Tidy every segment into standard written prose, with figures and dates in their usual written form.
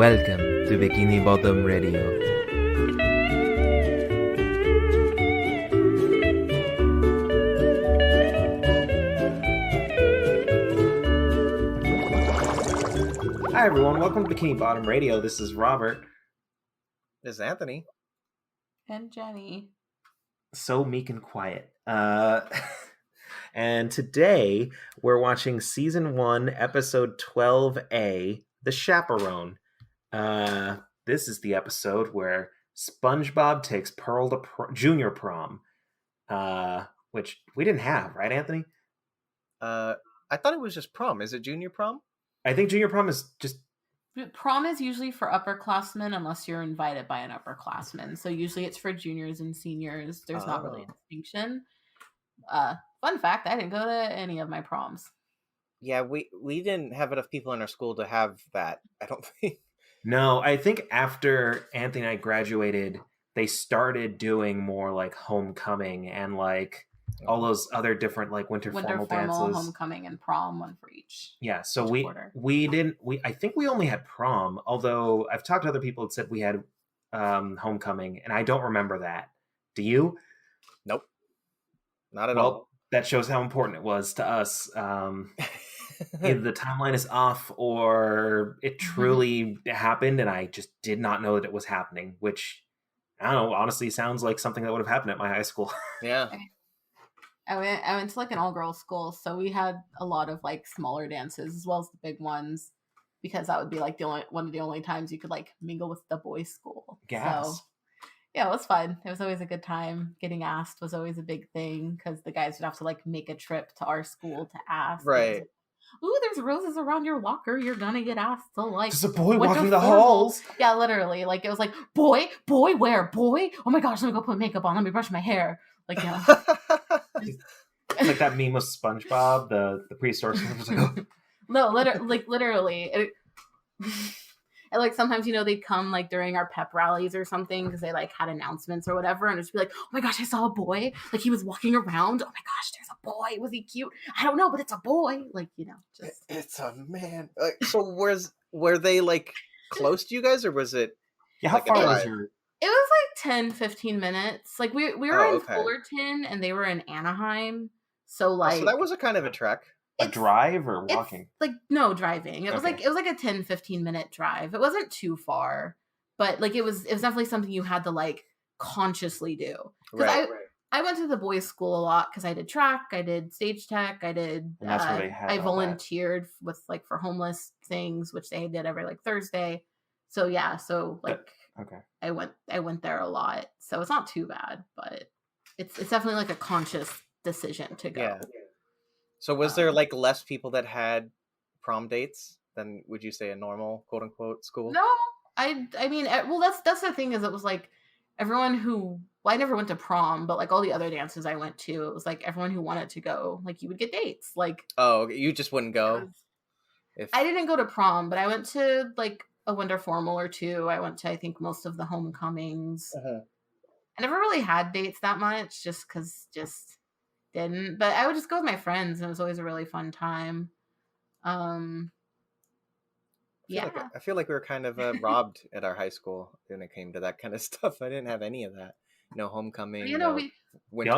Welcome to Bikini Bottom Radio. Hi everyone, welcome to Bikini Bottom Radio. This is Robert. This is Anthony. And Jenny. So meek and quiet. And today we're watching Season 1, Episode 12A, The Chaperone. This is the episode where SpongeBob takes Pearl to junior prom, which we didn't have, right, Anthony? I thought it was just prom. Is it junior prom? I think junior prom is just... Prom is usually for upperclassmen unless you're invited by an upperclassman. So usually it's for juniors and seniors. There's not really a distinction. Fun fact, I didn't go to any of my proms. Yeah, we didn't have enough people in our school to have that, I don't think. No, I think after Anthony and I graduated, they started doing more like homecoming and like all those other different like winter formal dances. Homecoming, and prom, one for each. Yeah, so we I think we only had prom, although I've talked to other people that said we had homecoming, and I don't remember that. Do you? Nope. Not at all. That shows how important it was to us. Either the timeline is off or it truly happened and I just did not know that it was happening, which, I don't know, honestly sounds like something that would have happened at my high school. Yeah. I went to like an all-girls school, so we had a lot of like smaller dances as well as the big ones, because that would be like one of the only times you could like mingle with the boys' school. Yes. So yeah, it was fun. It was always a good time. Getting asked was always a big thing because the guys would have to like make a trip to our school to ask. Right. Ooh, there's roses around your locker. You're gonna get asked to like. There's a boy walking the halls. Yeah, literally. Like it was like, boy, where? Boy? Oh my gosh, let me go put makeup on. Let me brush my hair. Like, yeah. It's like that meme of SpongeBob, the prehistoric. Like, oh. No, literally. And like sometimes, they'd come like during our pep rallies or something because they like had announcements or whatever, and just be like, oh my gosh, I saw a boy. Like he was walking around. Oh my gosh, there's a boy. Was he cute? I don't know, but it's a boy. Like, just it's a man. So were they like close to you guys, or was it? Yeah, how far was your? It was like 10, 15 minutes. Like we were in okay. Fullerton and they were in Anaheim. So like so that was a kind of a trek. A drive or walking? Like no, driving. It was like a 10, 15-minute drive. It wasn't too far, but like it was definitely something you had to like consciously do. Right. I went to the boys' school a lot because I did track, I did stage tech, I did. And that's where they had I volunteered with like for homeless things, which they did every like Thursday. So yeah, I went there a lot, so it's not too bad, but it's definitely like a conscious decision to go. Yeah. So was there like less people that had prom dates than, would you say, a normal quote unquote school? No, I mean, well, that's the thing, is it was like everyone who, well, I never went to prom, but like all the other dances I went to, it was like everyone who wanted to go, like you would get dates. Like, oh, you just wouldn't go? I didn't go to prom, but I went to like a winter formal or two. I went to, I think, most of the homecomings. I never really had dates that much just didn't, but I would just go with my friends, and it was always a really fun time. I feel like we were kind of robbed at our high school when it came to that kind of stuff. I didn't have any of that. Homecoming. The only one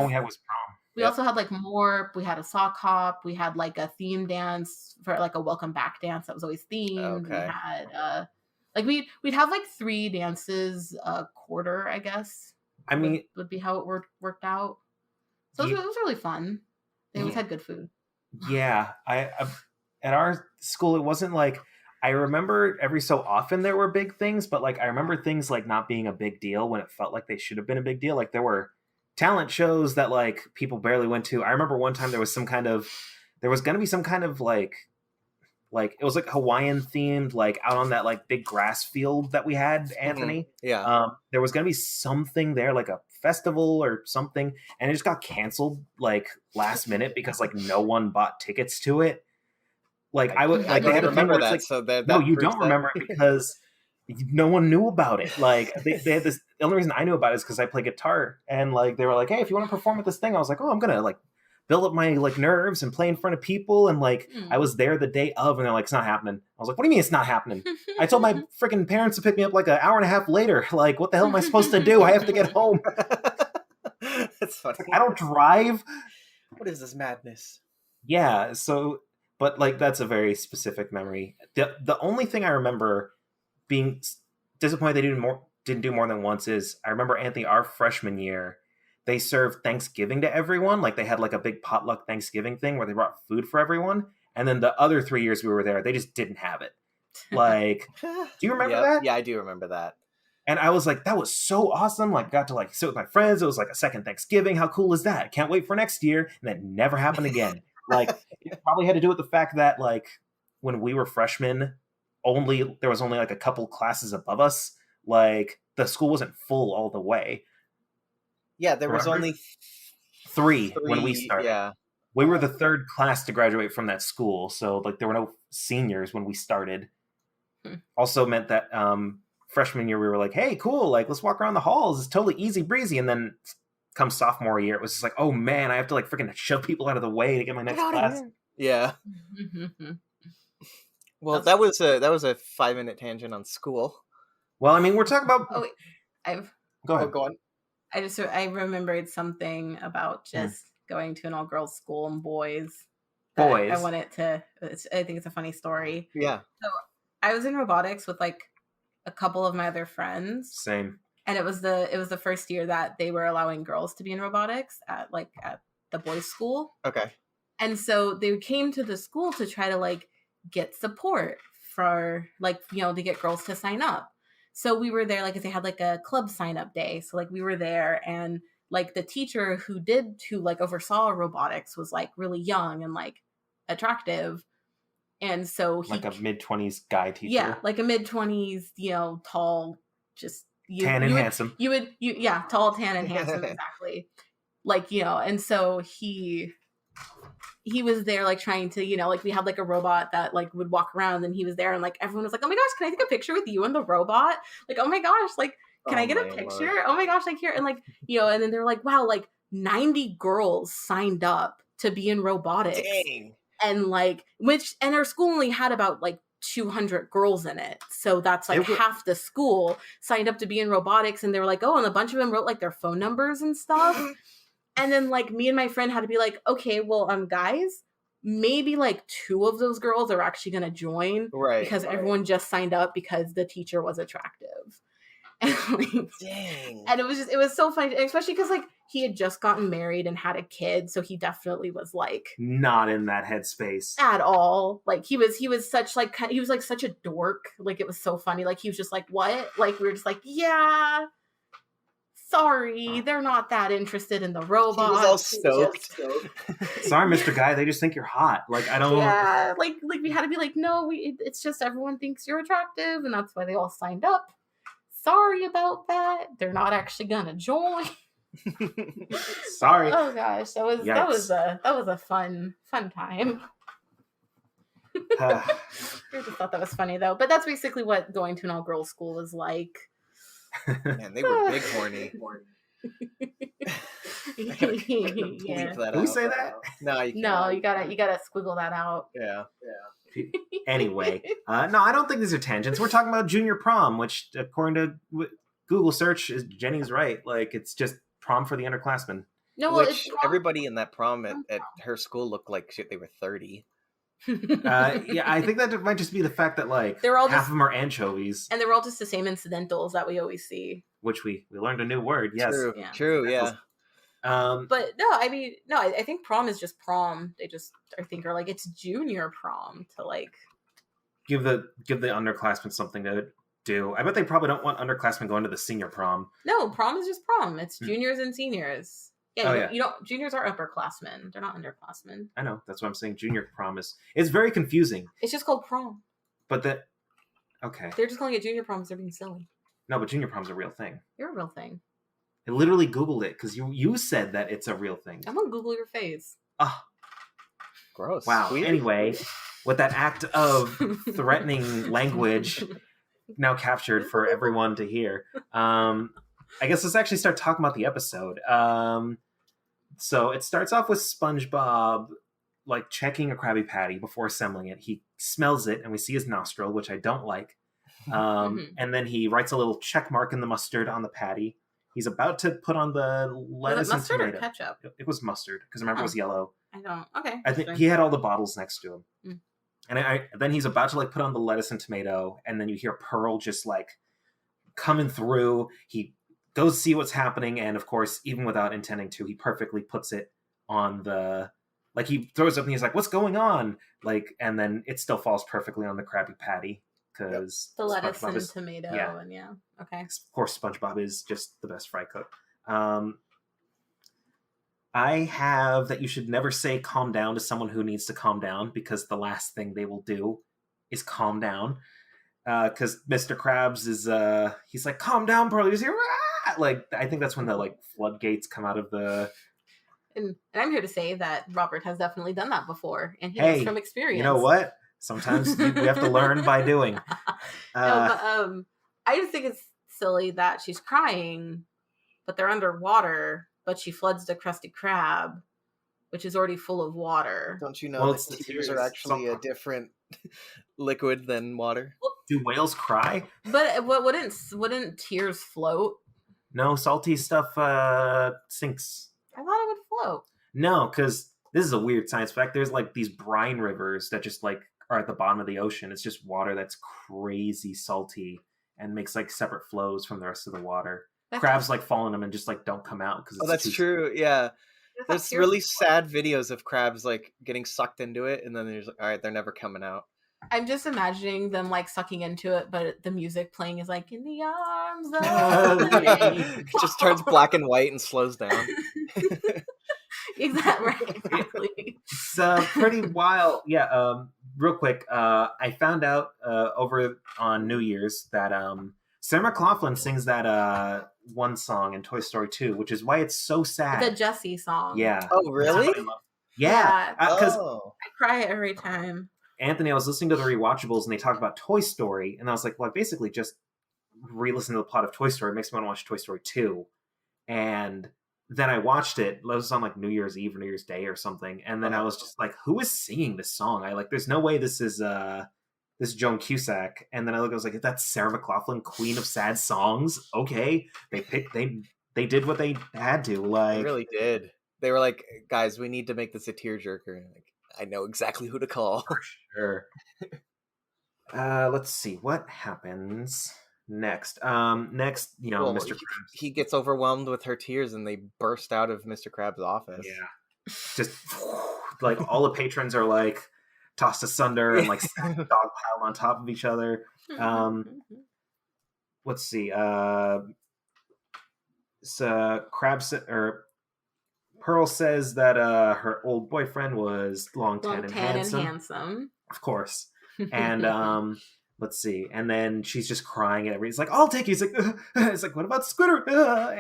we had was prom. We also had like more. We had a sock hop. We had like a theme dance for like a welcome back dance that was always themed. Okay. We had we'd have like 3 dances a quarter, I guess. I mean, would be how it worked out. So it was really fun. They always had good food. Yeah, I at our school it wasn't like, I remember every so often there were big things, but like I remember things like not being a big deal when it felt like they should have been a big deal. Like there were talent shows that like people barely went to. I remember one time there was going to be some kind of like it was like Hawaiian themed, like out on that like big grass field that we had, Anthony. Yeah. There was going to be something there, like a festival or something, and it just got canceled like last minute because like no one bought tickets to it. Like I would like they had a thing where it's like, so that no, you don't remember it because no one knew about it. Like they had this. The only reason I knew about it is because I play guitar, and like they were like, hey, if you want to perform at this thing, I was like, oh, I'm gonna like build up my like nerves and play in front of people. And like I was there the day of, and they're like, it's not happening. I was like, what do you mean it's not happening? I told my freaking parents to pick me up like an hour and a half later. Like, what the hell am I supposed to do? I have to get home. That's funny. I don't drive. What is this madness? Yeah, so but like that's a very specific memory. The only thing I remember being disappointed they didn't do more than once is I remember Anthony, our freshman year, they served Thanksgiving to everyone. Like they had like a big potluck Thanksgiving thing where they brought food for everyone. And then the other 3 years we were there, they just didn't have it. Like, do you remember that? Yeah, I do remember that. And I was like, that was so awesome. Like, got to like sit with my friends. It was like a second Thanksgiving. How cool is that? Can't wait for next year. And that never happened again. Like, it probably had to do with the fact that like when we were freshmen, there was only like a couple classes above us. Like the school wasn't full all the way. Yeah, there was only three when we started. Yeah. We were the third class to graduate from that school. So like there were no seniors when we started. Also meant that freshman year we were like, hey, cool, like let's walk around the halls. It's totally easy breezy. And then come sophomore year, it was just like, oh man, I have to like freaking shove people out of the way to get my next class. Yeah. Well, that was a 5-minute tangent on school. Well, I mean, we're talking about. Oh, wait. Go ahead. Go on. I remembered something about just going to an all girls school and boys. Boys. I wanted to. I think it's a funny story. Yeah. So I was in robotics with like a couple of my other friends. Same. And it was the first year that they were allowing girls to be in robotics at the boys' school. Okay. And so they came to the school to try to like get support for like, to get girls to sign up. So we were there, like, if they had like a club sign up day. So like we were there, and like the teacher who like oversaw robotics was like really young and like attractive. And so he, like a mid-20s guy teacher. Yeah, like a mid-20s, tall, just tan and handsome. Tall, tan, and handsome, exactly. Like, and so he was there like trying to, like we had like a robot that like would walk around, and he was there, and like everyone was like, oh my gosh, can I take a picture with you and the robot? Like, oh my gosh, like, can I get a picture? Lord. Oh my gosh, like here. And like, and then they're like, wow, like 90 girls signed up to be in robotics. Dang. And like, and our school only had about like 200 girls in it. So that's like half the school signed up to be in robotics. And they were like, oh, and a bunch of them wrote like their phone numbers and stuff. And then like me and my friend had to be like, okay, well, guys, maybe like 2 of those girls are actually going to join. Right. Because everyone just signed up because the teacher was attractive. And like, dang. And it was so funny, especially because like he had just gotten married and had a kid, so he definitely was like not in that headspace at all. Like he was such like he was like such a dork. Like it was so funny. Like he was just like, what? Like we were just like, yeah, sorry, they're not that interested in the robot. He was all stoked. Sorry, Mr. Guy, they just think you're hot. Like I don't. Yeah, like we had to be like, no, it's just everyone thinks you're attractive, and that's why they all signed up. Sorry about that. They're not actually gonna join. Sorry. Oh gosh, that was a fun time. I just thought that was funny though. But that's basically what going to an all girls school is like. Man, they were big horny. I gotta yeah. that Who out. say that? No, you can't. No, you gotta squiggle that out. Yeah. Anyway, no, I don't think these are tangents. We're talking about junior prom, which, according to Google search, is Jenny's right. Like, it's just prom for the underclassmen. No, which everybody in that prom at her school looked like shit. They were 30. Yeah, I think that might just be the fact that like they're all half of them are anchovies, and they're all just the same incidentals that we always see. Which we learned a new word. Yes, true, yeah. But no, I mean, no, I think prom is just prom. They just, I think, are like, it's junior prom to like give the underclassmen something to do. I bet they probably don't want underclassmen going to the senior prom. No, prom is just prom. It's juniors and seniors. Yeah, you don't. Juniors are upperclassmen. They're not underclassmen. I know. That's what I'm saying. Junior prom it's very confusing. It's just called prom. But okay. They're just calling it junior prom because they're being silly. No, but junior prom's a real thing. You're a real thing. I literally Googled it because you said that it's a real thing. I'm gonna Google your face. Ah, gross. Wow. Weird. Anyway, with that act of threatening language now captured for everyone to hear, I guess let's actually start talking about the episode. So it starts off with SpongeBob like checking a Krabby Patty before assembling it. He smells it, and we see his nostril, which I don't like. And then he writes a little check mark in the mustard on the patty. He's about to put on the Was lettuce it and mustard or tomato. ketchup? It was mustard because remember it was yellow. I don't. Okay. I think he had all the bottles next to him. Mm. And then he's about to like put on the lettuce and tomato, and then you hear Pearl just like coming through. He goes to see what's happening, and of course, even without intending to, he perfectly puts it on the like he throws it up and he's like, "What's going on?" Like, and then it still falls perfectly on the Krabby Patty because the lettuce and tomato and okay. Of course, SpongeBob is just the best fry cook. I have that you should never say calm down to someone who needs to calm down because the last thing they will do is calm down. Because Mr. Krabs is, he's like, calm down, Pearl. He's here. Rah! Like, I think that's when the like floodgates come out of the. And I'm here to say that Robert has definitely done that before, and he knows from experience. You know what? Sometimes we have to learn by doing. I just think it's silly that she's crying, but they're underwater. But she floods the Krusty Krab, which is already full of water. Don't you know that the tears are actually a different liquid than water? Do whales cry? But wouldn't tears float? No, salty stuff sinks. I thought it would float. No, because this is a weird science fact. There's like these brine rivers that just like are at the bottom of the ocean. It's just water that's crazy salty and makes like separate flows from the rest of the water. Crabs like fall in them and just like don't come out because that's true. Yeah, there's really sad videos of crabs like getting sucked into it, and then there's like, all right, they're never coming out. I'm just imagining them like sucking into it, but the music playing is like in the arms of it just turns black and white and slows down. Exactly. It's pretty wild. Yeah. Real quick, I found out over on New Year's that Sarah McLachlan sings that one song in Toy Story 2, which is why it's so sad. The Jessie song. Yeah. Oh, really? Yeah. Because I cry every time. Anthony, I was listening to the rewatchables and they talked about Toy Story, and I was like, well, I basically just re-listened to the plot of Toy Story. It makes me want to watch Toy Story 2. And then I watched it. It was on like New Year's Eve or New Year's Day or something. And then I was just like, who is singing this song? There's no way this is Joan Cusack. And then I was like, that's Sarah McLachlan, Queen of Sad Songs. Okay. They did what they had to. Like, they really did. They were like, guys, we need to make this a tearjerker. And like, I know exactly who to call. For sure. Let's see what happens next. Next, Mr. Krabs. He gets overwhelmed with her tears, and they burst out of Mr. Krabs' office. Yeah, just like all the patrons are like tossed asunder and like dog piled on top of each other. Let's see. Krabs or Pearl says that her old boyfriend was long tan and handsome. Of course. And let's see. And then she's just crying at everything. It's like, I'll take you. It's like, what about Squidward?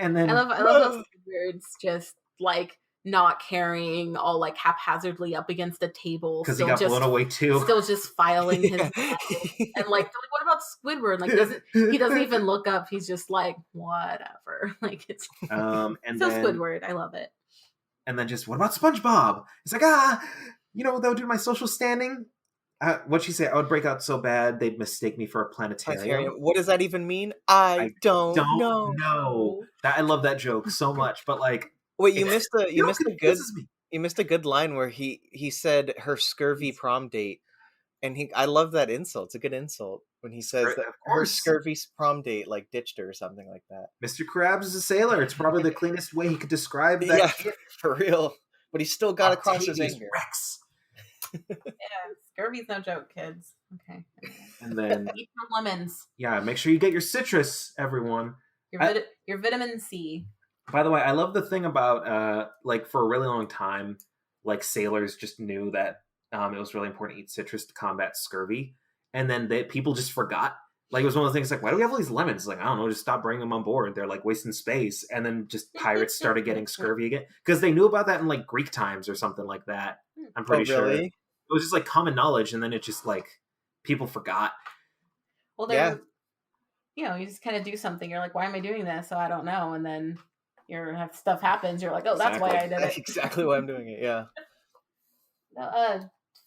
And then I love how Squidward's just like not carrying all like haphazardly up against a table because he got blown away too. Still just filing his and like, what about Squidward? Like, he doesn't even look up. He's just like, whatever. Like, it's and so then, Squidward. I love it. And then just, what about SpongeBob? It's like, what that would do to my social standing? What'd she say? I would break out so bad they'd mistake me for a planetarium. What does that even mean? I don't know. I love that joke so much, but like, wait, you missed a good line where he said her scurvy prom date, and I love that insult. It's a good insult when he says that her scurvy prom date like ditched her or something like that. Mr. Krabs is a sailor. It's probably the cleanest way he could describe that. Yeah, for real. But he still got across his anger. Rex. Yeah, scurvy's no joke, kids. Okay. And then eat some lemons. Yeah, make sure you get your citrus, everyone. Your vitamin C. By the way, I love the thing about like for a really long time, like sailors just knew that it was really important to eat citrus to combat scurvy, and then people just forgot. Like, it was one of the things like, why do we have all these lemons? Like, I don't know, just stop bringing them on board. They're like wasting space. And then just pirates started getting scurvy again because they knew about that in like Greek times or something like that. I'm pretty sure it was just like common knowledge, and then it just like people forgot. Well, you just kind of do something. You're like, why am I doing this? So I don't know, and then stuff happens, you're like, oh, that's why I did That's it. exactly why I'm doing it. Yeah.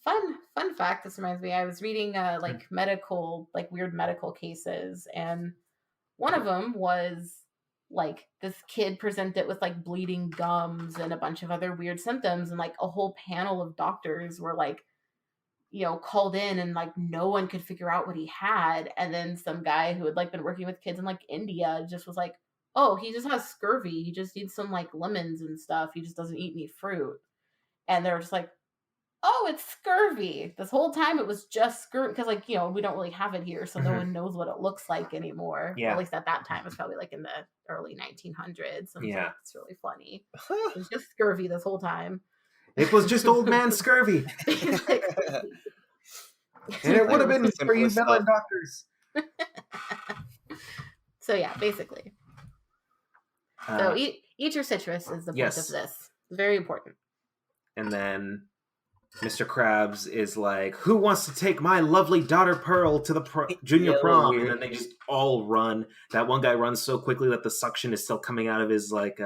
Fun fact. This reminds me. I was reading like weird medical cases, and one of them was like this kid presented with like bleeding gums and a bunch of other weird symptoms, and like a whole panel of doctors were like, called in, and like no one could figure out what he had. And then some guy who had like been working with kids in like India just was like, oh, he just has scurvy. He just needs some like lemons and stuff. He just doesn't eat any fruit. And they were just like, oh, it's scurvy. This whole time it was just scurvy, because like, we don't really have it here, so no one knows what it looks like anymore. Yeah. At least at that time. It's probably like in the early 1900s. And Yeah. it's really funny. It was just scurvy this whole time. It was just old man scurvy. And it would have been for you melon doctors. So yeah, basically. So eat your citrus is the point of this. It's very important. And then Mr. Krabs is like, who wants to take my lovely daughter Pearl to the junior prom? And then they just all run. That one guy runs so quickly that the suction is still coming out of his like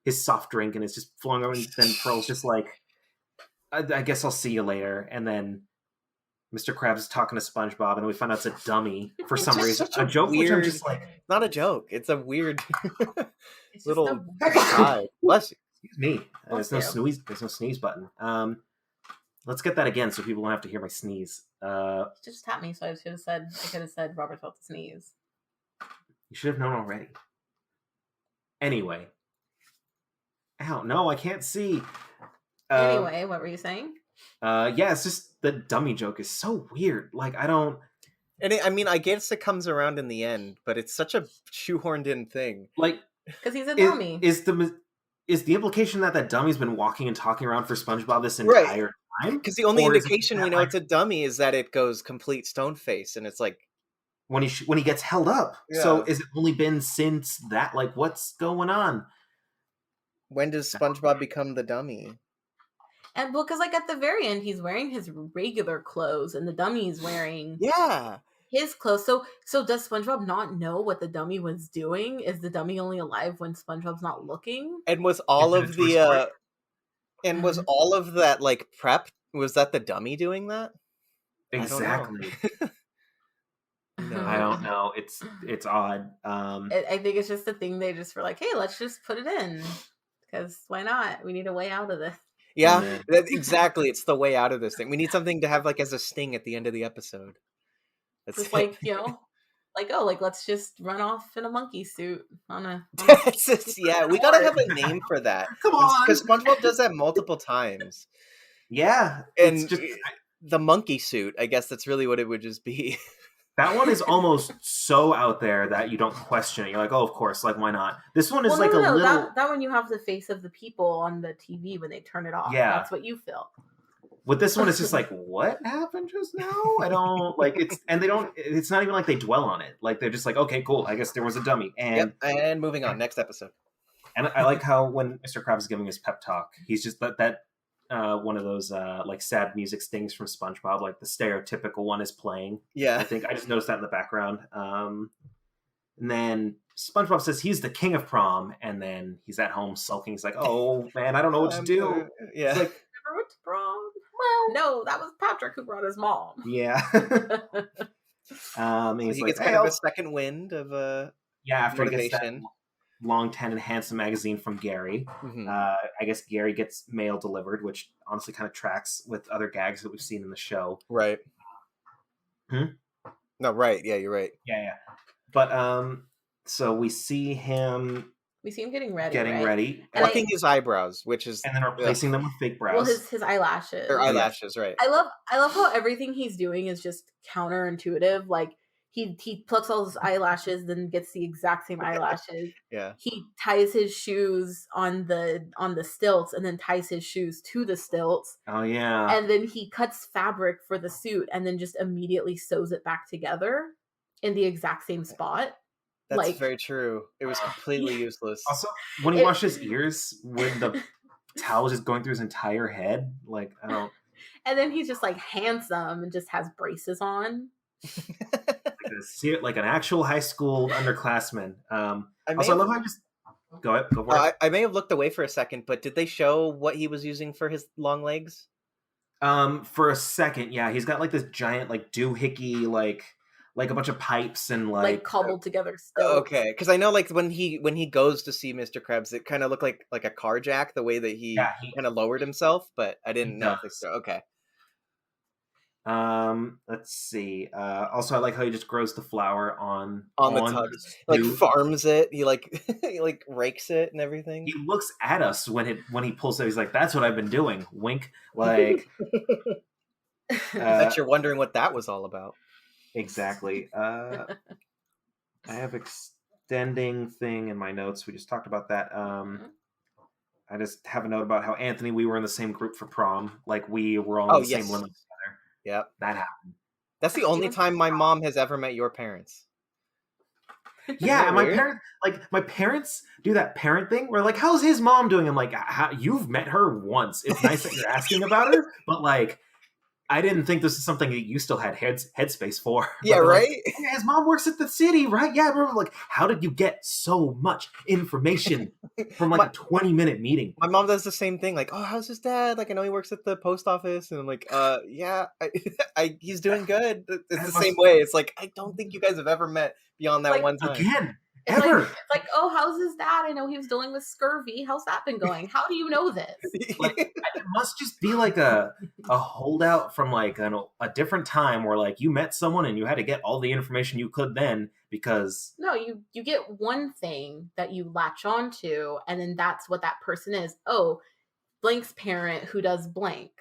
his soft drink, and it's just flowing over. And then Pearl's just like, I guess I'll see you later. And then Mr. Krabs is talking to SpongeBob, and we find out it's a dummy for some reason. A joke, weird, which I'm just like... Not a joke. It's a weird it's little side. Bless you. Excuse me. There's no sneeze button. Let's get that again so people don't have to hear my sneeze. Just tap me, so I could have said Robert felt to sneeze. You should have known already. Anyway. Ow, no, I can't see. Anyway, what were you saying? Yeah, it's just the dummy joke is so weird. Like, I don't... And I guess it comes around in the end, but it's such a shoehorned in thing. Like... Because he's a dummy. Is the implication that dummy's been walking and talking around for SpongeBob this entire time? Because the only indication we know it's a dummy is that it goes complete stone face, and it's like... When he gets held up. Yeah. So, is it only been since that? Like, what's going on? When does SpongeBob become the dummy? And because like at the very end, he's wearing his regular clothes, and the dummy's wearing his clothes. So does SpongeBob not know what the dummy was doing? Is the dummy only alive when SpongeBob's not looking? And was all of that like prep? Was that the dummy doing that? Exactly. I don't know. It's odd. I think it's just a thing they just were like, hey, let's just put it in, because why not? We need a way out of this. Yeah, exactly. It's the way out of this thing. We need something to have like as a sting at the end of the episode. That's just like, let's just run off in a monkey suit on a... yeah, we gotta have a name for that. Come on! Because SpongeBob does that multiple times. Yeah. And it's just... the monkey suit, I guess that's really what it would just be. That one is almost so out there that you don't question it. You're like, oh, of course, like, why not? This one is little... That one you have the face of the people on the TV when they turn it off. Yeah. That's what you feel. With this one, it's just like, what happened just now? I don't... Like, it's not even like they dwell on it. Like, they're just like, okay, cool, I guess there was a dummy. And moving on, next episode. And I like how when Mr. Krabs is giving his pep talk, he's just that one of those like sad music stings from SpongeBob, like the stereotypical one is playing. Yeah, I think I just noticed that in the background. And then SpongeBob says he's the king of prom, and then he's at home sulking. He's like, "Oh man, I don't know what to do." Yeah, he's like, never went to prom. Well, no, that was Patrick who brought his mom. Yeah. He gets kind of a second wind of after motivation. He gets that Long, Tan, and Handsome magazine from Gary. Mm-hmm. I guess Gary gets mail delivered, which honestly kind of tracks with other gags that we've seen in the show. Right. No, right. Yeah, you're right. Yeah. But so we see him getting ready. Plucking his eyebrows, which is... And then replacing them with fake brows. Well, his eyelashes. Or eyelashes, right. I love how everything he's doing is just counterintuitive. Like, he plucks all his eyelashes, then gets the exact same eyelashes. Yeah. He ties his shoes on the stilts, and then ties his shoes to the stilts. Oh yeah. And then he cuts fabric for the suit, and then just immediately sews it back together in the exact same spot. That's very true. It was completely useless. Also, when he washed his ears, when the towel was just going through his entire head, like, I don't... And then he's just like handsome and just has braces on. Like an actual high school underclassman. I love how Go for it. I may have looked away for a second, but did they show what he was using for his long legs? For a second, yeah, he's got like this giant like doohickey like a bunch of pipes and like cobbled together stilts. Okay, because I know like when he goes to see Mr. Krebs, it kind of looked like a car jack the way that he kind of lowered himself, but I didn't know. Okay. Let's see. Also, I like how he just grows the flower on the tub. Like farms it. He like he like rakes it and everything. He looks at us when he pulls it. He's like, "That's what I've been doing." Wink. Like, that you're wondering what that was all about. Exactly. I have extending thing in my notes. We just talked about that. I just have a note about how Anthony, we were in the same group for prom. Like we were all in the same limo together. Yep. That happened. That's the only time my mom has ever met your parents. Yeah, and my parents do that parent thing where like, how's his mom doing? I'm like, you've met her once. It's nice that you're asking about her, but like, I didn't think this is something that you still had headspace for. Yeah, right? Like, yeah, his mom works at the city, right? Yeah, I remember, like, how did you get so much information from, like, a 20-minute meeting? My mom does the same thing. Like, oh, how's his dad? Like, I know he works at the post office. And I'm like, yeah, he's doing good. It's the same way. It's like, I don't think you guys have ever met beyond that one time. Again. It's ever. Like, oh, how's his dad? I know he was dealing with scurvy. How's that been going? How do you know this? Like, it must just be like a holdout from like a different time where like you met someone and you had to get all the information you could then because no, you get one thing that you latch onto and then that's what that person is. Oh, blank's parent who does blank.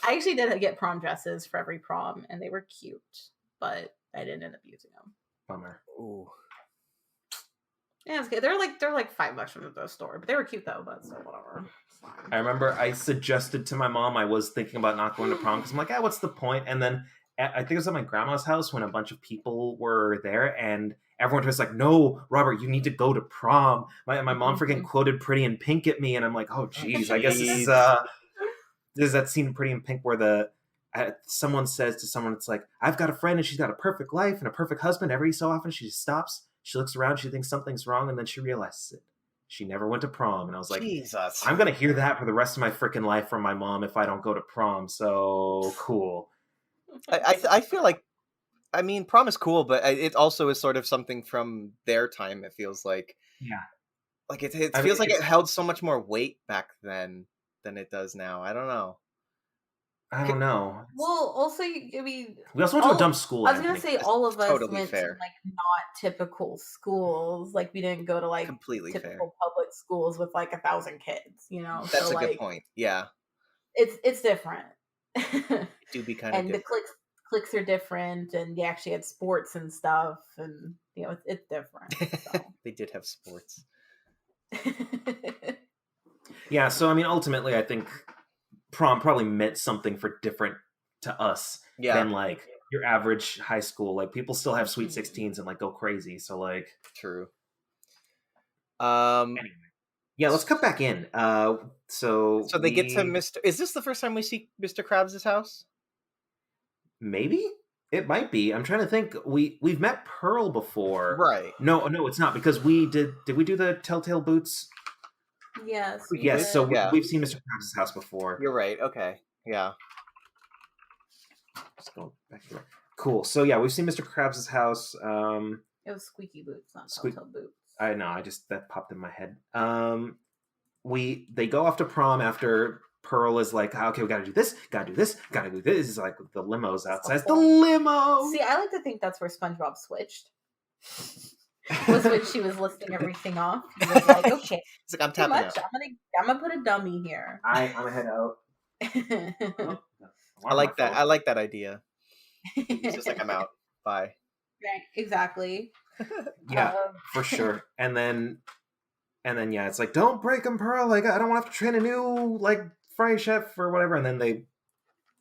I actually did get prom dresses for every prom and they were cute, but I didn't end up using them. Bummer. Ooh. Yeah, it's good. They're like $5 from the store, but they were cute though. But so whatever. I remember I suggested to my mom I was thinking about not going to prom because I'm like, what's the point? And then I think it was at my grandma's house when a bunch of people were there, and everyone was like, "No, Robert, you need to go to prom." My mom freaking quoted "Pretty in Pink" at me, and I'm like, "Oh, geez, I guess this is that scene in Pretty in Pink where someone says to someone, it's like, I've got a friend and she's got a perfect life and a perfect husband. Every so often she just stops. She looks around, she thinks something's wrong, and then she realizes it. She never went to prom. And I was like, Jesus. I'm going to hear that for the rest of my freaking life from my mom if I don't go to prom. So cool. I feel like, I mean, prom is cool, but it also is sort of something from their time, it feels like. Yeah. Like it feels like it held so much more weight back then than it does now. I don't know. Well, also, I mean, we also went to a dumb school. I was gonna say all of us totally went fair. to like not typical schools. Like we didn't go to like completely typical public schools with like 1,000 kids. You know, that's so, a good point. Yeah, it's different. It do be kind of and different. the cliques are different, and they actually had sports and stuff, and you know it's different. So. They did have sports. Yeah, so I mean, ultimately, I think prom probably meant something for different to us than like your average high school. Like people still have sweet 16s and like go crazy. So like true. Anyway. Yeah, let's cut back in. So they get to Mr. Is this the first time we see Mr. Krabs' house? Maybe it might be. I'm trying to think. We've met Pearl before, right? No, it's not because we did. Did we do the Telltale Boots? Yes. Yes. So we've seen Mr. Krabs' house before. You're right. Okay. Yeah. Let's go back here. Cool. So yeah, we've seen Mr. Krabs' house. It was Squeaky Boots, not Telltale Boots. I know. that popped in my head. They go off to prom after Pearl is like, okay, we gotta do this, gotta do this, gotta do this. It's like the limo's outside. The limo. See, I like to think that's where SpongeBob switched. Was when she was listing everything off. He was like, okay, it's like I'm tapping out. I'm gonna put a dummy here. I'm gonna head out. I like that. I like that idea. It's just like I'm out. Bye. Right, exactly. Yeah, for sure. And then yeah, it's like, don't break them, Pearl. Like I don't want to have to train a new like fry chef or whatever. And then they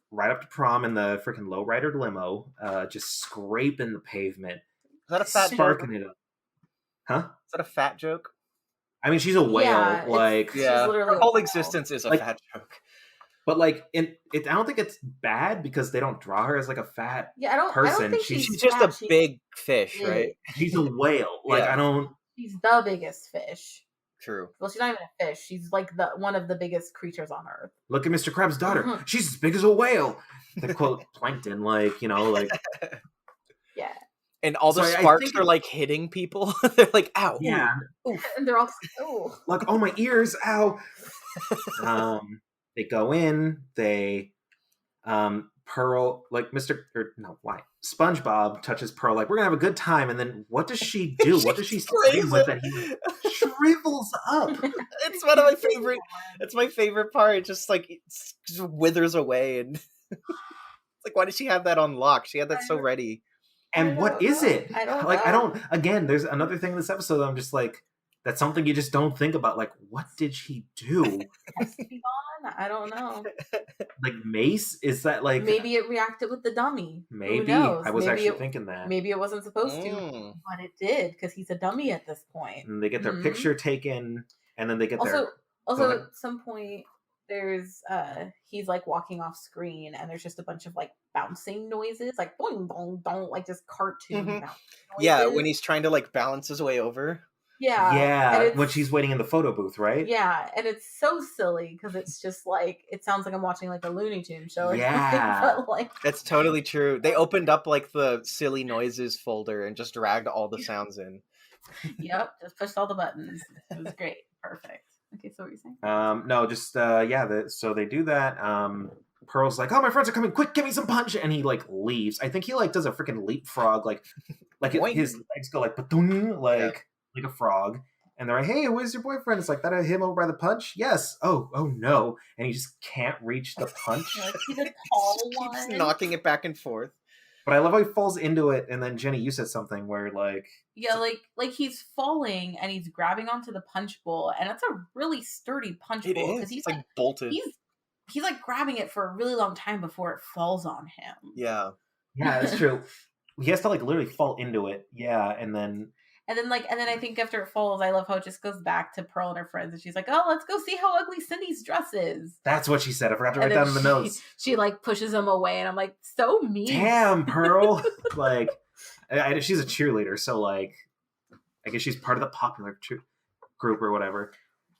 ride up to prom in the freaking lowrider limo, just scraping the pavement. Is that a fat sparking joke? it up? Huh? Is that a fat joke? I mean, she's a whale. Yeah, her whole existence is a fat joke. But like, I don't think it's bad because they don't draw her as like a fat person. I don't think she's just fat. A big fish, right? She's a whale. Like I don't. She's the biggest fish. True. Well, she's not even a fish. She's like one of the biggest creatures on Earth. Look at Mr. Krabs' daughter. She's as big as a whale. The quote plankton, like, Yeah. And all the sparks are like hitting people. They're like, ow. Yeah. Ooh. And they're all, ooh. Like, oh, my ears, ow. They go in, Pearl, like SpongeBob touches Pearl, like, we're gonna have a good time, and then what does she do? What does she scream with that he shrivels up? It's one of my favorite, it's my favorite part. It just withers away, and it's like, why did she have that on lock? She had that so ready. And what is it? I don't know. Again, there's another thing in this episode I'm just like, that's something you just don't think about. Like, what did she do? I don't know. Like Mace? Is that like... Maybe it reacted with the dummy. Maybe. I was actually thinking that. Maybe it wasn't supposed to, but it did, because he's a dummy at this point. And they get their picture taken, and then they get Also, at some point, there's he's like walking off screen, and there's just a bunch of like bouncing noises, like boing, boing, boing, like just cartoon bounce noises. Yeah, when he's trying to like balance his way over. Yeah, when she's waiting in the photo booth, right? Yeah, and it's so silly because it's just like, it sounds like I'm watching like a Looney Tunes show or something, but like... That's totally true. They opened up like the silly noises folder and just dragged all the sounds in. Yep, just pushed all the buttons. It was great. Perfect. Okay, so what were you saying? No, just, so they do that. Pearl's like, oh, my friends are coming, quick, give me some punch, and he like leaves. I think he like does a freaking leapfrog, like his legs go like, like a frog, and they're like, hey, where's your boyfriend? It's like, that him over by the punch? Yes. Oh no. And he just can't reach the punch. Like, he's a tall one. Keeps knocking it back and forth. But I love how he falls into it, and then Jenny, you said something where like... Yeah, like he's falling, and he's grabbing onto the punch bowl, and it's a really sturdy punch bowl. It is. He's like bolted. He's like grabbing it for a really long time before it falls on him. Yeah. Yeah, that's true. He has to like literally fall into it. Yeah, and then I think after it falls, I love how it just goes back to Pearl and her friends, and she's like, "Oh, let's go see how ugly Cindy's dress is." That's what she said. I forgot to write down in the notes. She like pushes him away, and I'm like, so mean. Damn, Pearl. Like, she's a cheerleader, so like, I guess she's part of the popular group or whatever.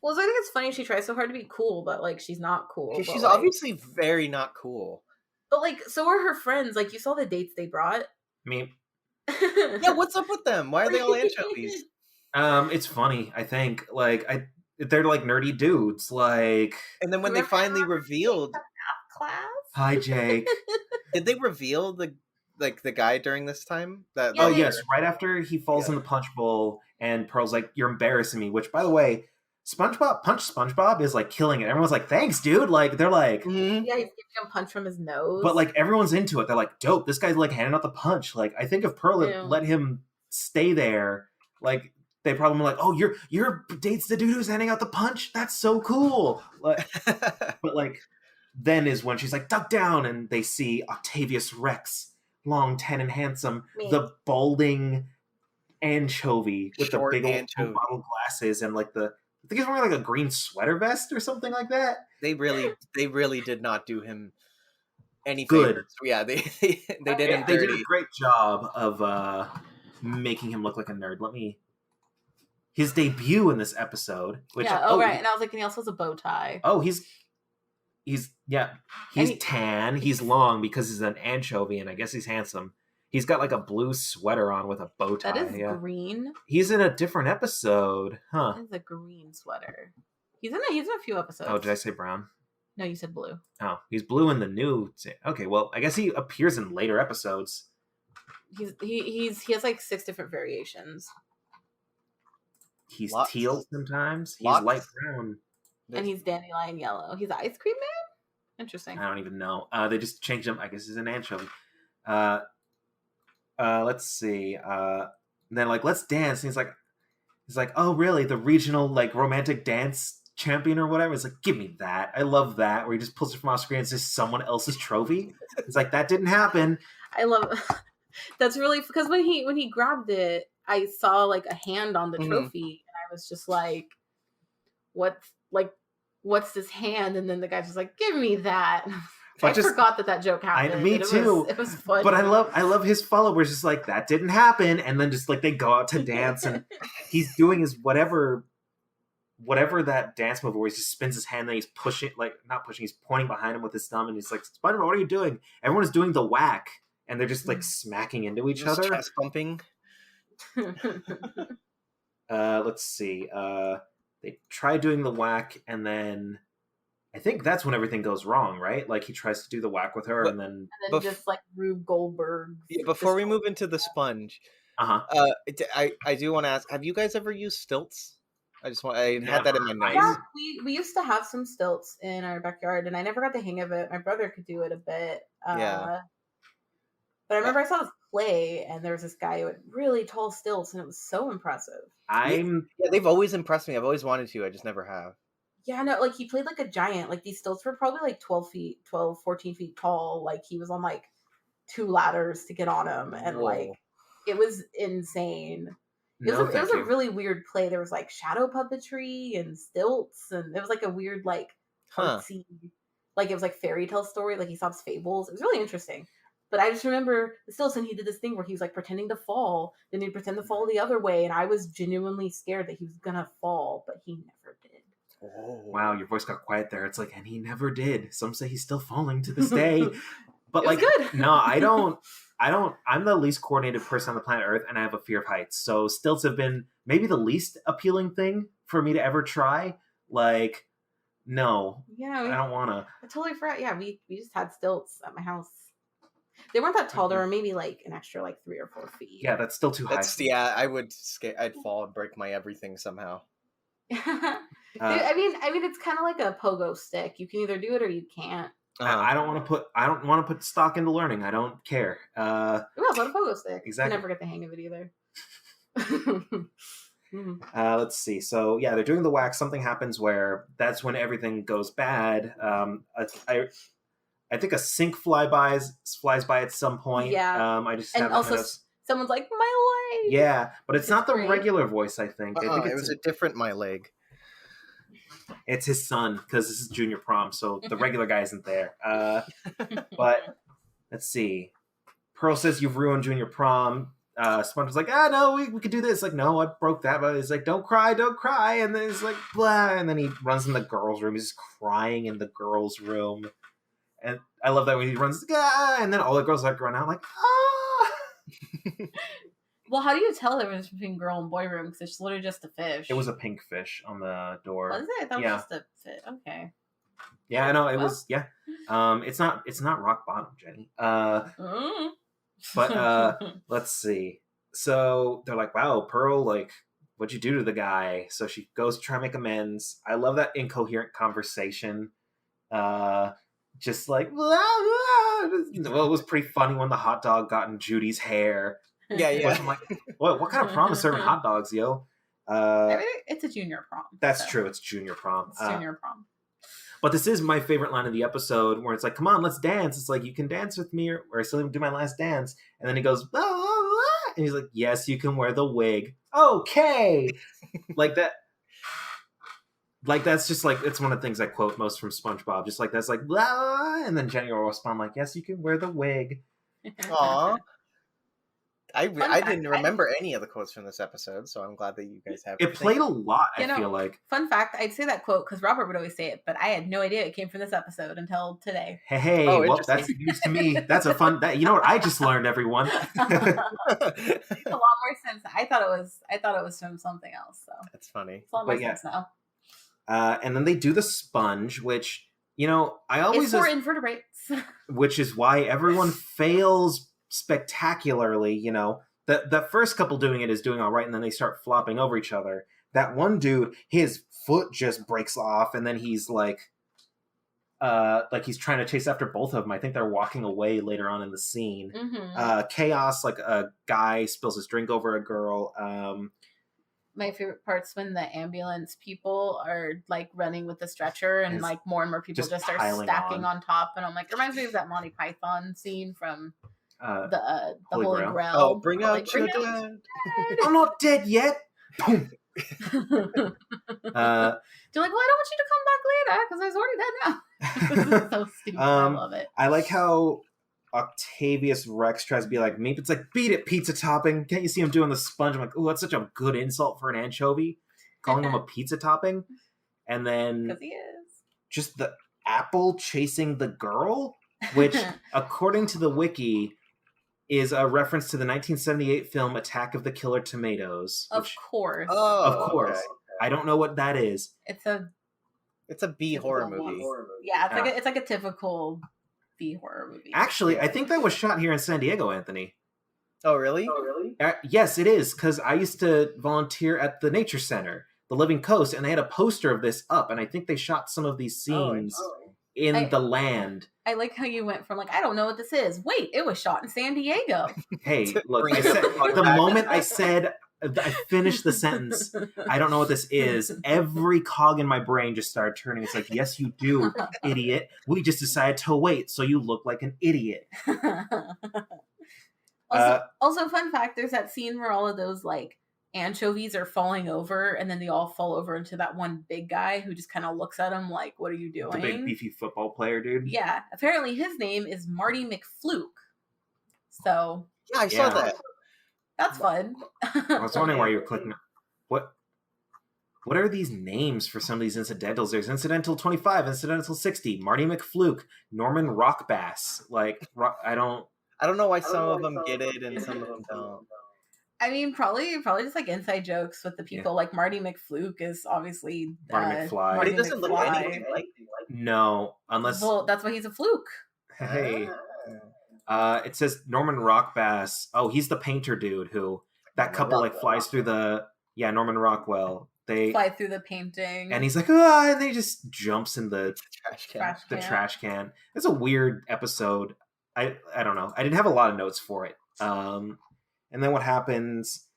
Well, so I think it's funny she tries so hard to be cool, but like she's not cool. She's obviously very not cool. But like, so are her friends. Like, you saw the dates they brought. I mean. Yeah, what's up with them? Why are they all anchovies? It's funny, I think. Like, they're like nerdy dudes, like... And then when they finally revealed... Class? Hi, Jake. Did they reveal the guy during this time? Yes, right after he falls in the punch bowl, and Pearl's like, you're embarrassing me, which, by the way, SpongeBob is like killing it. Everyone's like, thanks, dude. Like, they're like... Yeah, he's giving him a punch from his nose. But like, everyone's into it. They're like, dope, this guy's like handing out the punch. Like, I think if Pearl had let him stay there, like, they probably were like, oh, your date's the dude who's handing out the punch? That's so cool. Like, but like, then is when she's like, duck down, and they see Octavius Rex, long, tan, and handsome, the balding anchovy with Short the big anchovy. old bottle glasses and like I think he's wearing like a green sweater vest or something like that. They really did not do him any good. Favors. Yeah, they did him dirty. They did a great job of making him look like a nerd. His debut in this episode, which right, and I was like, and he also has a bow tie. Oh, he's tan, he's long because he's an anchovy, and I guess he's handsome. He's got like a blue sweater on with a bow tie. That is green. He's in a different episode, huh? That is a green sweater. He's in a few episodes. Oh, did I say brown? No, you said blue. Oh, he's blue in the new. Okay, well, I guess he appears in later episodes. He has like 6 different variations. He's teal sometimes. He's light brown. And he's dandelion yellow. He's ice cream man? Interesting. I don't even know. They just changed him. I guess he's an anchovy. Let's see. Then like, let's dance. And he's like, oh really? The regional like romantic dance champion or whatever. It's like, give me that. I love that. Where he just pulls it from off screen and says someone else's trophy. It's like, that didn't happen. I love that's really because when he grabbed it, I saw like a hand on the trophy, and I was just like, what's this hand? And then the guy's just like, give me that. I forgot that joke happened. Me too. It was fun. But I love his followers just like, that didn't happen, and then just like they go out to dance, and he's doing his whatever whatever that dance move where he just spins his hand and he's pushing, like not pushing, he's pointing behind him with his thumb and he's like, SpongeBob, what are you doing? Everyone is doing the whack and they're just like smacking into each Just other. chest bumping. Let's see. They try doing the whack and then I think that's when everything goes wrong, right? Like he tries to do the whack with her and then just like Rube Goldberg. Yeah, before we move into the sponge, I do want to ask: have you guys ever used stilts? I had that in my notes. Yeah, we used to have some stilts in our backyard, and I never got the hang of it. My brother could do it a bit. But I remember I saw this play, and there was this guy who had really tall stilts, and it was so impressive. They've always impressed me. I've always wanted to. I just never have. Yeah, no, like he played like a giant. Like these stilts were probably like 14 feet tall. Like he was on like 2 ladders to get on him, and like it was insane. It was a really weird play. There was like shadow puppetry and stilts, and it was like a weird like artsy, like it was like fairy tale story, like Aesop's fables. It was really interesting. But I just remember the stilts, and he did this thing where he was like pretending to fall, then he'd pretend to fall the other way, and I was genuinely scared that he was gonna fall, but he never did. Oh. Wow, your voice got quiet there. It's like, and he never did. Some say he's still falling to this day. But like, good. No, I don't. I'm the least coordinated person on the planet Earth, and I have a fear of heights. So stilts have been maybe the least appealing thing for me to ever try. Like, no, I don't want to. I totally forgot. Yeah, we just had stilts at my house. They weren't that tall. They were maybe like an extra like 3 or 4 feet. Yeah, that's still too high. Yeah, I'd fall and break my everything somehow. I mean, it's kind of like a pogo stick. You can either do it or you can't. I don't want to put stock into learning. I don't care. Put a pogo stick. Exactly. I never get the hang of it either. Let's see. So yeah, they're doing the wax. Something happens where that's when everything goes bad. I think a sink flies by at some point. Yeah. I just and also someone's like, my leg. Yeah, but it's not the regular voice. I think. I think it was a different my leg. It's his son because this is junior prom, so the regular guy isn't there. But let's see. Pearl says you've ruined junior prom. SpongeBob's like, no, we could do this. Like, no, I broke that. But he's like, don't cry. And then he's like, blah. And then he runs in the girls' room. He's just crying in the girls' room. And I love that when he runs, and then all the girls like run out like, Well, how do you tell the difference between girl and boy room? Because it's literally just a fish. It was a pink fish on the door. Was it? I thought it was just a fish. Okay. Yeah, I know it was. Yeah, it's not rock bottom, Jenny. But let's see. So they're like, wow, Pearl, like, what'd you do to the guy? So she goes to try and make amends. I love that incoherent conversation. Just like, blah, blah. Well, it was pretty funny when the hot dog got in Judy's hair. Yeah. I'm like, what kind of prom is serving hot dogs, yo? It's a junior prom. That's true. It's junior prom. It's junior prom. But this is my favorite line of the episode where it's like, come on, let's dance. It's like, you can dance with me or I still need to do my last dance. And then he goes, blah, blah, blah. And he's like, yes, you can wear the wig. Okay. Like that. Like, that's just like, it's one of the things I quote most from SpongeBob. Just like, that's like, blah. And then Jenny will respond like, yes, you can wear the wig. Aw. I didn't remember any of the quotes from this episode, so I'm glad that you guys have. It played a lot, I feel like. Fun fact, I'd say that quote because Robert would always say it, but I had no idea it came from this episode until today. Hey, well, that's news to me. That's a fun, you know what I just learned, everyone. It makes a lot more sense. I thought it was from something else, so. That's funny. It's a lot more sense now. And then they do the sponge, which, I always... It's for invertebrates. Which is why everyone fails spectacularly. The first couple doing it is doing all right, and then they start flopping over each other. That one dude, his foot just breaks off, and then he's like he's trying to chase after both of them. I think they're walking away later on in the scene. Mm-hmm. Chaos, like a guy spills his drink over a girl. My favorite part's when the ambulance people are like running with the stretcher and like more and more people just start stacking on top, and I'm like, it reminds me of that Monty Python scene from the Holy Grail. Oh, bring out your dead. I'm not dead yet. Boom. They're like, well, I don't want you to come back later because I was already dead now. This is so stupid. I love it. I like how Octavius Rex tries to be like me. It's like, beat it, pizza topping. Can't you see him doing the sponge? I'm like, oh, that's such a good insult for an anchovy. calling him a pizza topping, and then Because he is. just the apple chasing the girl, which, according to the wiki, is a reference to the 1978 film Attack of the Killer Tomatoes. Of course. Of course. Okay. I don't know what that is. It's a B horror movie. Yeah, it's like a typical B horror movie. Actually, I think that was shot here in San Diego, Anthony. Oh, really? Yes, it is, because I used to volunteer at the Nature Center, the Living Coast, and they had a poster of this up, and I think they shot some of these scenes in the land. I like how you went from like, I don't know what this is. Wait, it was shot in San Diego. Hey, look, the moment I said, I finished the sentence, I don't know what this is, every cog in my brain just started turning. It's like, yes, you do, idiot. We just decided to wait, so you look like an idiot. Also, fun fact, there's that scene where all of those like anchovies are falling over, and then they all fall over into that one big guy who just kind of looks at them like, what are you doing? The big beefy football player dude. Yeah, apparently his name is Marty McFluke. So yeah, I saw that. That's fun. I was wondering why you were clicking. What are these names for some of these incidentals? There's Incidental 25, Incidental 60, Marty McFluke, Norman Rockbass. Like, I don't know why some of them get it and some of them don't. I mean, probably just like inside jokes with the people. Like Marty McFluke is obviously Marty McFly. But he doesn't look anything like. No, unless. Well, that's why he's a fluke. Hey, it says Norman Rockbass. Oh, he's the painter dude who that couple like flies through the Norman Rockwell. They fly through the painting, and he's like, and they just jumps in the trash can. It's a weird episode. I don't know. I didn't have a lot of notes for it. And then what happens?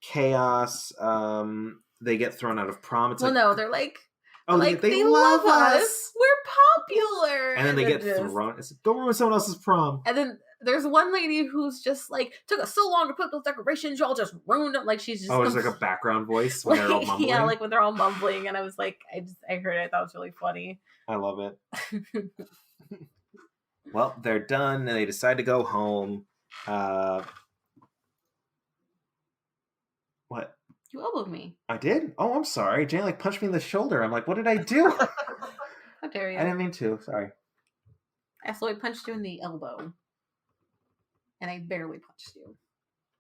Chaos. They get thrown out of prom. It's no, they're like, they love us. We're popular. And then they get thrown. It's like, don't ruin someone else's prom. And then there's one lady who's just like, took us so long to put those decorations, y'all just ruined it. Like she's just it's like a background voice when they're all mumbling. Yeah, like when they're all mumbling. And I was like, I heard it. I thought it was really funny. I love it. Well, they're done, and they decide to go home. What? You elbowed me. I did? Oh, I'm sorry. Jane punched me in the shoulder. I'm like, what did I do? How dare you? I didn't mean to. Sorry. I slowly punched you in the elbow. And I barely punched you.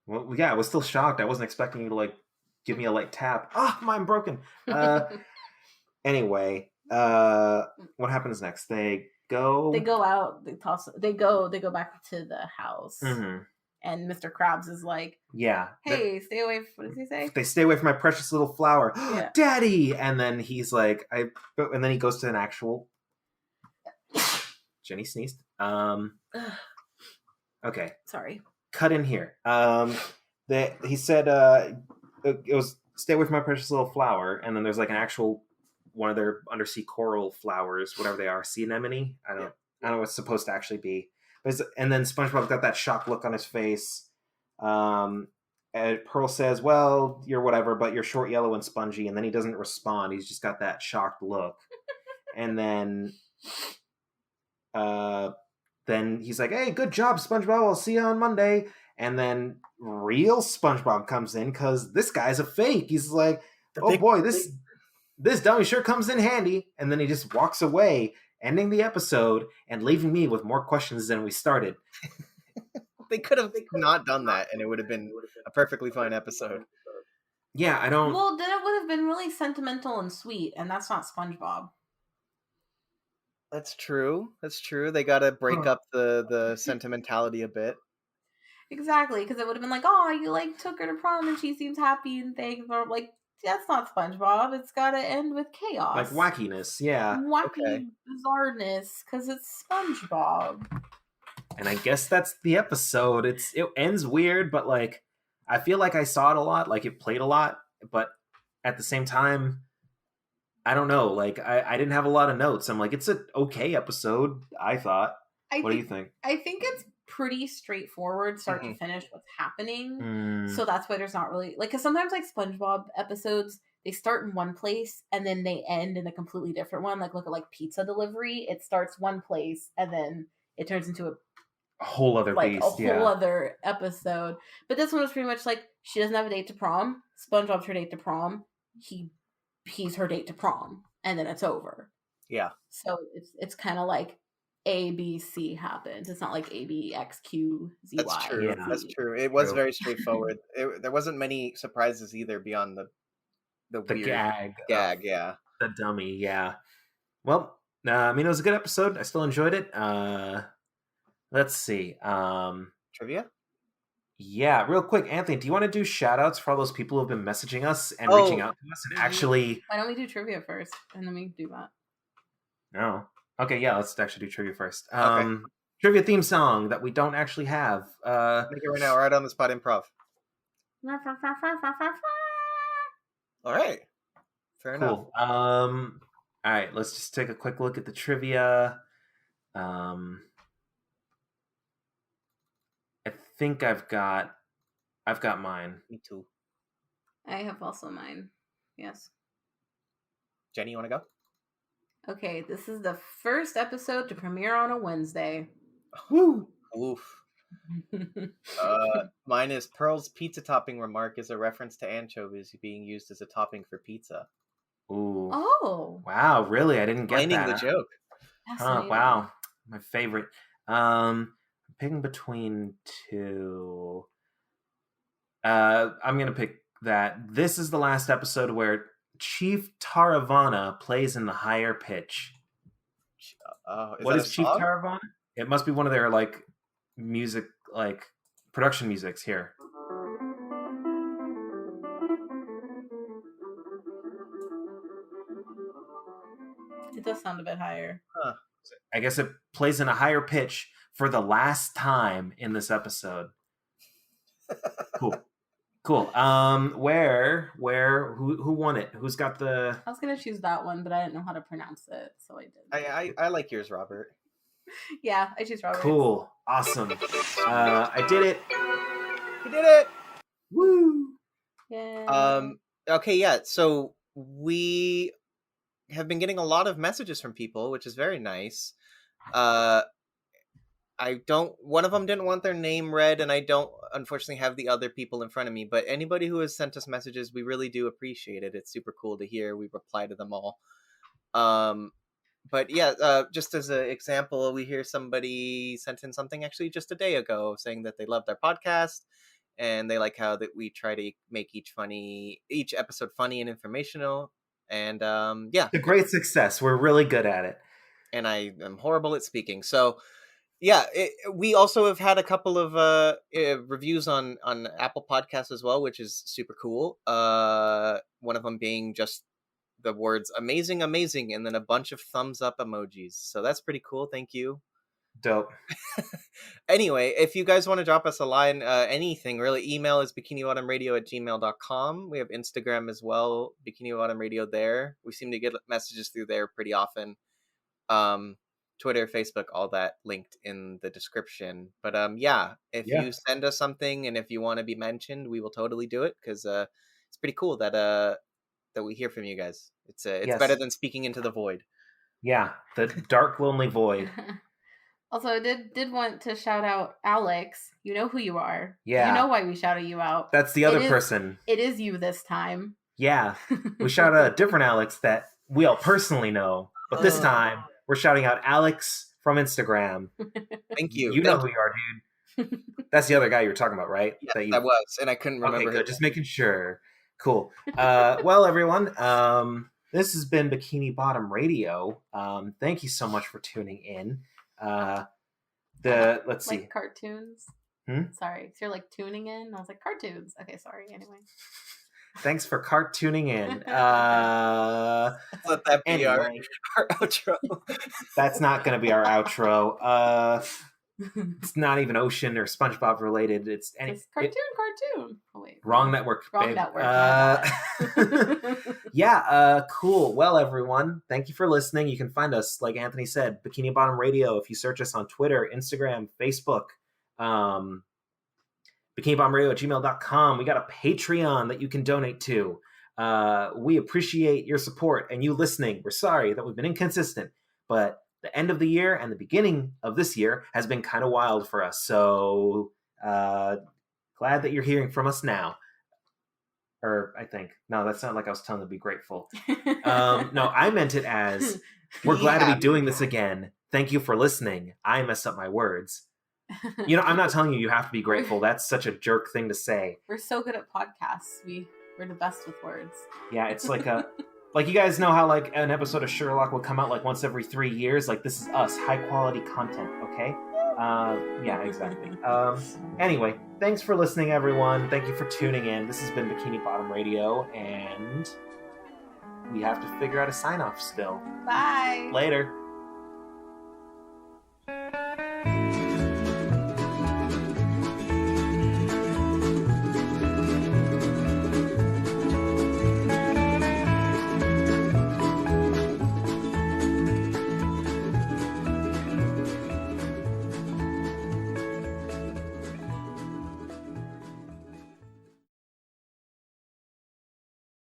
Well, yeah, I was still shocked. I wasn't expecting you to give me a light tap. Mine broken. Anyway, what happens next? They go out, they go back to the house. Mm-hmm. And Mr. Krabs is like, yeah, hey, stay away. What does he say? They stay away from my precious little flower. Yeah. Daddy! And then he's like, and then he goes to an actual. Jenny sneezed. Okay. Sorry. Cut in here. He said it was stay away from my precious little flower, and then there's an actual one of their undersea coral flowers, whatever they are, sea anemone. I don't know what it's supposed to actually be. And then SpongeBob got that shocked look on his face. And Pearl says, well, you're whatever, but you're short, yellow, and spongy. And then he doesn't respond. He's just got that shocked look. And then he's like, hey, good job, SpongeBob. I'll see you on Monday. And then real SpongeBob comes in because this guy's a fake. He's like, this dummy sure comes in handy. And then he just walks away, ending the episode and leaving me with more questions than we started. They could have not done that, and it would have been a perfectly fine episode. Yeah, I don't... Well, then it would have been really sentimental and sweet, and that's not SpongeBob. That's true. They got to break up the sentimentality a bit. Exactly, because it would have been like, oh, you took her to prom and she seems happy and thankful. That's not SpongeBob. It's got to end with chaos. Wackiness, yeah. Wacky bizarreness, because it's SpongeBob. And I guess that's the episode. It ends weird, but I feel like I saw it a lot, it played a lot, but at the same time, I don't know. I didn't have a lot of notes. I'm like, it's an okay episode, I thought. What do you think? I think it's pretty straightforward start to finish what's happening. So that's why there's not really because sometimes SpongeBob episodes, they start in one place and then they end in a completely different one. Look at pizza delivery. It starts one place and then it turns into a whole other beast, whole other episode. But this one was pretty much she doesn't have a date to prom. SpongeBob's her date to prom. he's her date to prom, and then it's over. Yeah. So it's kind of like A, B, C happens. It's not like A, B, X, Q, Z, That's Y. true. Yeah. That's true. It was very straightforward. There wasn't many surprises either beyond the weird gag. Yeah. The dummy. Yeah. Well, I mean, it was a good episode. I still enjoyed it. Let's see. Trivia? Yeah, real quick, Anthony, do you want to do shout outs for all those people who have been messaging us and Oh, reaching out to us and actually... Why don't we do trivia first, and then we do that? No. Okay, yeah, let's actually do trivia first. Okay. Trivia theme song that we don't actually have. Make it right now, right on the spot improv. All right. Fair enough. Cool. All right, let's just take a quick look at the trivia. I think I've got mine. Me too. I have also mine. Yes. Jenny, you want to go? Okay, this is the first episode to premiere on a Wednesday. Woo! Oof. Mine is Pearl's pizza topping remark is a reference to anchovies being used as a topping for pizza. Ooh. Oh. Wow, really? I didn't get Finding that. the joke. Huh, wow. My favorite. I'm picking between two. I'm gonna pick that. This is the last episode where Chief Taravana plays in the higher pitch. What is Chief Taravana? It must be one of their like music, like production musics here. It does sound a bit higher. Huh. I guess it plays in a higher pitch for the last time in this episode. Cool. Who won it? Who's got the... I was gonna choose that one, but I didn't know how to pronounce it, so I did. I like yours, Robert. Yeah, I choose Robert. Cool. Awesome. I did it. You did it. Woo. Yeah. Okay, yeah. So we have been getting a lot of messages from people, which is very nice. One of them didn't want their name read, and I don't unfortunately have the other people in front of me, but anybody who has sent us messages, we really do appreciate it. It's super cool to hear. We reply to them all. But yeah, just as an example, we hear somebody sent in something actually just a day ago saying that they loved our podcast and they like how that we try to make each episode funny and informational. And yeah, it's a great success. We're really good at it. And I am horrible at speaking. So yeah, we also have had a couple of reviews on Apple Podcasts as well, which is super cool. One of them being just the words amazing, and then a bunch of thumbs up emojis. So that's pretty cool. Thank you. Dope. Anyway, if you guys want to drop us a line, anything really, email is bikinibottomradio@gmail.com. We have Instagram as well, Bikini Bottom Radio there. We seem to get messages through there pretty often. Twitter, Facebook, all that linked in the description. But yeah, if you send us something and if you want to be mentioned, we will totally do it, because it's pretty cool that we hear from you guys. It's better than speaking into the void. Yeah, the dark, lonely void. Also, I did want to shout out Alex. You know who you are. Yeah. You know why we shouted you out. That's the other person. It is you this time. Yeah. We shout out a different Alex that we all personally know. But this time, we're shouting out Alex from Instagram. Thank you. You know who you are, dude. That's the other guy you were talking about, right? Yeah, that was. And I couldn't remember. Okay, good. Just making sure. Cool. Well, everyone, this has been Bikini Bottom Radio. Thank you so much for tuning in. Let's see. Like cartoons. Sorry, so you're like tuning in. I was like cartoons. Okay, sorry. Anyway. Thanks for tuning in. Let that be our outro. That's not going to be our outro. It's not even Ocean or SpongeBob related. It's cartoon. Oh, wait. Wrong network. Wrong network. Yeah. Cool. Well, everyone, thank you for listening. You can find us, like Anthony said, Bikini Bottom Radio. If you search us on Twitter, Instagram, Facebook, bikinibottomradio@gmail.com. We got a Patreon that you can donate to. We appreciate your support and you listening. We're sorry that we've been inconsistent, but the end of the year and the beginning of this year has been kind of wild for us. So glad that you're hearing from us now. Or I think. No, that's not like I was telling them to be grateful. No, I meant it as, we're glad to be doing this again. Thank you for listening. I messed up my words. You know, I'm not telling you have to be grateful. That's such a jerk thing to say. We're so good at podcasts. We're the best with words. Yeah, it's like like you guys know how like an episode of Sherlock will come out like once every 3 years? Like this is us, high quality content, okay? Yeah, exactly. Anyway, thanks for listening, everyone. Thank you for tuning in. This has been Bikini Bottom Radio, and we have to figure out a sign-off still. Bye. Later.